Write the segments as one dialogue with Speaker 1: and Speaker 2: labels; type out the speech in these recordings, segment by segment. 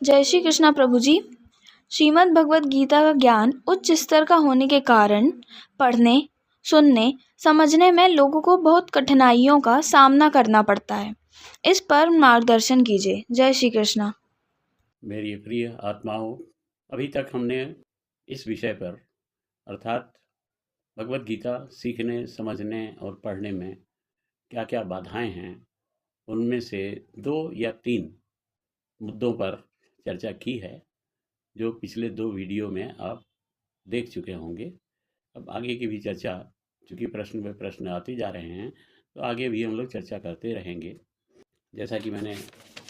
Speaker 1: जय श्री कृष्णा प्रभु जी। श्रीमद् भगवद गीता का ज्ञान उच्च स्तर का होने के कारण पढ़ने, सुनने, समझने में लोगों को बहुत कठिनाइयों का सामना करना पड़ता है। इस पर मार्गदर्शन कीजिए। जय श्री कृष्णा।
Speaker 2: मेरी प्रिय आत्माओं, अभी तक हमने इस विषय पर अर्थात भगवद गीता सीखने, समझने और पढ़ने में क्या क्या बाधाएं हैं, उनमें से 2 या 3 मुद्दों पर चर्चा की है, जो पिछले 2 वीडियो में आप देख चुके होंगे। अब आगे की भी चर्चा, चूँकि प्रश्न पे प्रश्न आते जा रहे हैं, तो आगे भी हम लोग चर्चा करते रहेंगे। जैसा कि मैंने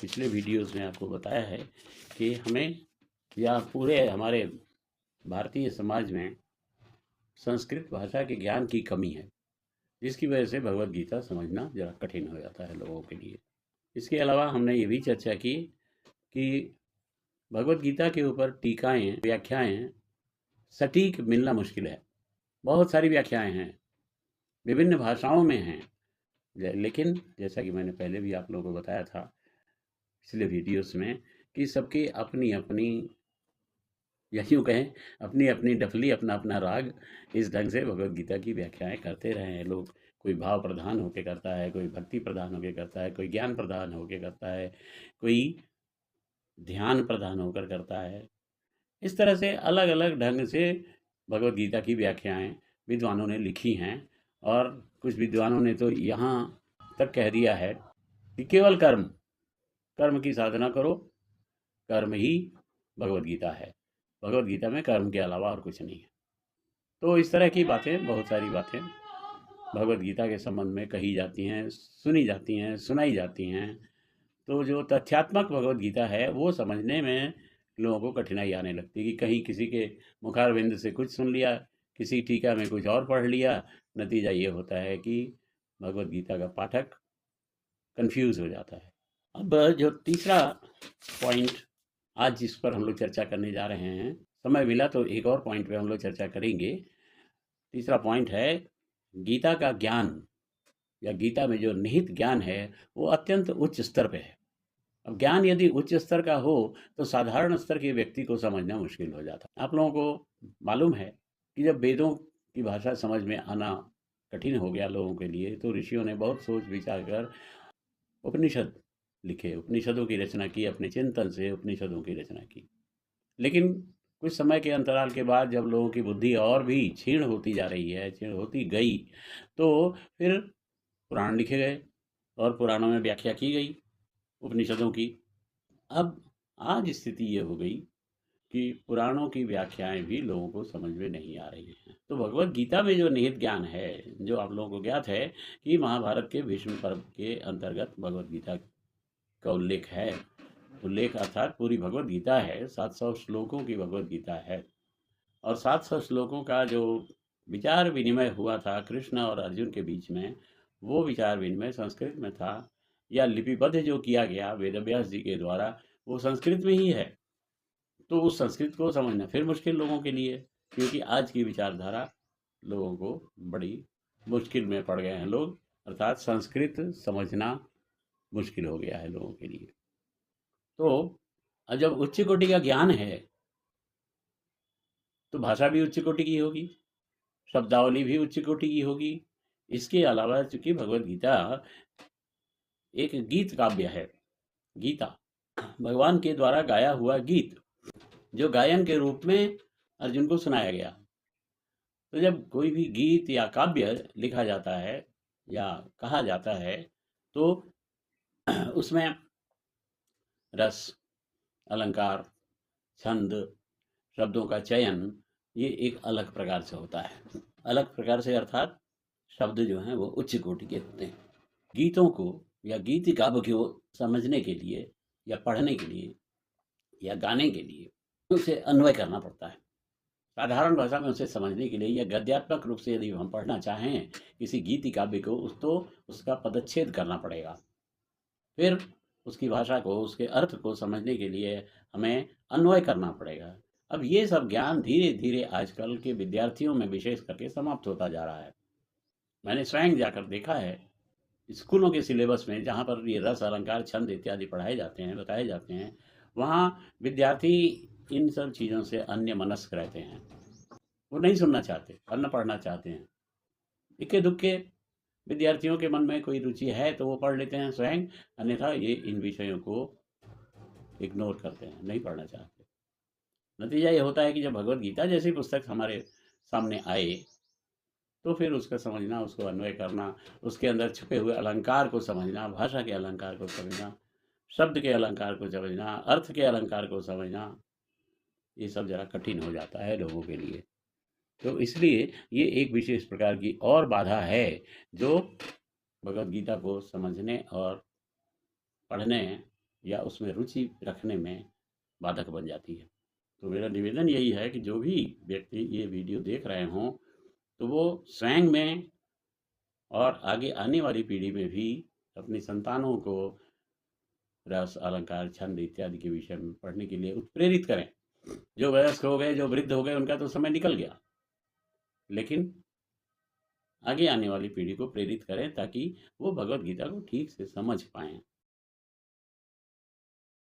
Speaker 2: पिछले वीडियोज़ में आपको बताया है कि हमें या पूरे हमारे भारतीय समाज में संस्कृत भाषा के ज्ञान की कमी है, जिसकी वजह से भगवद गीता समझना ज़रा कठिन हो जाता है लोगों के लिए। इसके अलावा हमने ये भी चर्चा की कि भगवद गीता के ऊपर टीकाएँ, व्याख्याएँ सटीक मिलना मुश्किल है। बहुत सारी व्याख्याएँ हैं, विभिन्न भाषाओं में हैं, लेकिन जैसा कि मैंने पहले भी आप लोगों को बताया था पिछले वीडियोज़ में कि सबकी अपनी-अपनी, या यूँ कहें अपनी-अपनी डफली, अपना-अपना राग, इस ढंग से भगवद गीता की व्याख्याएँ करते रहे हैं लोग। कोई भाव प्रधान होके करता है, कोई भक्ति प्रधान होके करता है, कोई ज्ञान प्रधान होके करता है, कोई ध्यान प्रधान होकर करता है। इस तरह से अलग-अलग ढंग से भगवद गीता की व्याख्याएँ विद्वानों ने लिखी हैं और कुछ विद्वानों ने तो यहाँ तक कह दिया है कि केवल कर्म की साधना करो, कर्म ही भगवद गीता है। भगवद गीता में कर्म के अलावा और कुछ नहीं है। तो इस तरह की बातें, बहुत सारी बातें भगवद गीता के संबंध में कही जाती हैं, सुनी जाती हैं, सुनाई जाती हैं। तो जो तथ्यात्मक भगवद गीता है, वो समझने में लोगों को कठिनाई आने लगती है कि कहीं किसी के मुखारविंद से कुछ सुन लिया, किसी टीका में कुछ और पढ़ लिया। नतीजा ये होता है कि भगवद गीता का पाठक कन्फ्यूज़ हो जाता है। अब जो तीसरा पॉइंट आज जिस पर हम लोग चर्चा करने जा रहे हैं, समय मिला तो एक और पॉइंट पे हम लोग चर्चा करेंगे। तीसरा पॉइंट है गीता का ज्ञान, या गीता में जो निहित ज्ञान है वो अत्यंत उच्च स्तर पे है। अब ज्ञान यदि उच्च स्तर का हो तो साधारण स्तर के व्यक्ति को समझना मुश्किल हो जाता है। आप लोगों को मालूम है कि जब वेदों की भाषा समझ में आना कठिन हो गया लोगों के लिए, तो ऋषियों ने बहुत सोच विचार कर उपनिषद लिखे, उपनिषदों की रचना की, अपने चिंतन से उपनिषदों की रचना की। लेकिन कुछ समय के अंतराल के बाद जब लोगों की बुद्धि और भी क्षीण होती जा रही है, क्षीण होती गई, तो फिर पुराण लिखे गए और पुराणों में व्याख्या की गई उपनिषदों की। अब आज स्थिति ये हो गई कि पुराणों की व्याख्याएं भी लोगों को समझ में नहीं आ रही हैं। तो भगवद गीता में जो निहित ज्ञान है, जो आप लोगों को ज्ञात है कि महाभारत के भीष्म पर्व के अंतर्गत भगवद गीता का उल्लेख है। उल्लेख अर्थात पूरी भगवद गीता है, 700 श्लोकों की भगवद गीता है। और 700 श्लोकों का जो विचार विनिमय हुआ था कृष्ण और अर्जुन के बीच में, वो विचार विनिमय संस्कृत में था, या लिपिबद्ध जो किया गया वेदव्यास जी के द्वारा, वो संस्कृत में ही है। तो उस संस्कृत को समझना फिर मुश्किल लोगों के लिए, क्योंकि आज की विचारधारा लोगों को बड़ी मुश्किल में पड़ गए हैं लोग, अर्थात संस्कृत समझना मुश्किल हो गया है लोगों के लिए। तो जब उच्च कोटि का ज्ञान है तो भाषा भी उच्च कोटि की होगी, शब्दावली भी उच्च कोटि की होगी। इसके अलावा चूंकि भगवद गीता एक गीत काव्य है, गीता भगवान के द्वारा गाया हुआ गीत, जो गायन के रूप में अर्जुन को सुनाया गया। तो जब कोई भी गीत या काव्य लिखा जाता है या कहा जाता है, तो उसमें रस, अलंकार, छंद, शब्दों का चयन, ये एक अलग प्रकार से होता है। अलग प्रकार से अर्थात शब्द जो हैं वो उच्च कोटि के होते हैं। गीतों को या गीत काव्य को समझने के लिए या पढ़ने के लिए या गाने के लिए उसे अन्वय करना पड़ता है। साधारण भाषा में उसे समझने के लिए या गद्यात्मक रूप से यदि हम पढ़ना चाहें किसी गीति काव्य को, तो उसका पदच्छेद करना पड़ेगा। फिर उसकी भाषा को, उसके अर्थ को समझने के लिए हमें अन्वय करना पड़ेगा। अब ये सब ज्ञान धीरे धीरे आजकल के विद्यार्थियों में विशेष करके समाप्त होता जा रहा है। मैंने स्वयं जाकर देखा है स्कूलों के सिलेबस में, जहाँ पर ये रस, अलंकार, छंद इत्यादि पढ़ाए जाते हैं, बताए जाते हैं, वहाँ विद्यार्थी इन सब चीज़ों से अन्यमनस्क रहते हैं। वो नहीं सुनना चाहते और न पढ़ना चाहते हैं। इक्के-दुक्के विद्यार्थियों के मन में कोई रुचि है तो वो पढ़ लेते हैं स्वयं, अन्यथा ये इन विषयों को इग्नोर करते हैं, नहीं पढ़ना चाहते। नतीजा ये होता है कि जब भगवद गीता जैसी पुस्तक हमारे सामने आए, तो फिर उसका समझना, उसको अन्वय करना, उसके अंदर छुपे हुए अलंकार को समझना, भाषा के अलंकार को समझना, शब्द के अलंकार को समझना, अर्थ के अलंकार को समझना, ये सब ज़रा कठिन हो जाता है लोगों के लिए। तो इसलिए ये एक विशेष प्रकार की और बाधा है, जो भगवद गीता को समझने और पढ़ने या उसमें रुचि रखने में बाधक बन जाती है। तो मेरा निवेदन यही है कि जो भी व्यक्ति ये वीडियो देख रहे हों, तो वो स्वयं में और आगे आने वाली पीढ़ी में भी अपनी संतानों को रस, अलंकार, छंद इत्यादि के विषय में पढ़ने के लिए उत्प्रेरित करें। जो वयस्क हो गए, जो वृद्ध हो गए, उनका तो समय निकल गया, लेकिन आगे आने वाली पीढ़ी को प्रेरित करें ताकि वो भगवद गीता को ठीक से समझ पाएँ।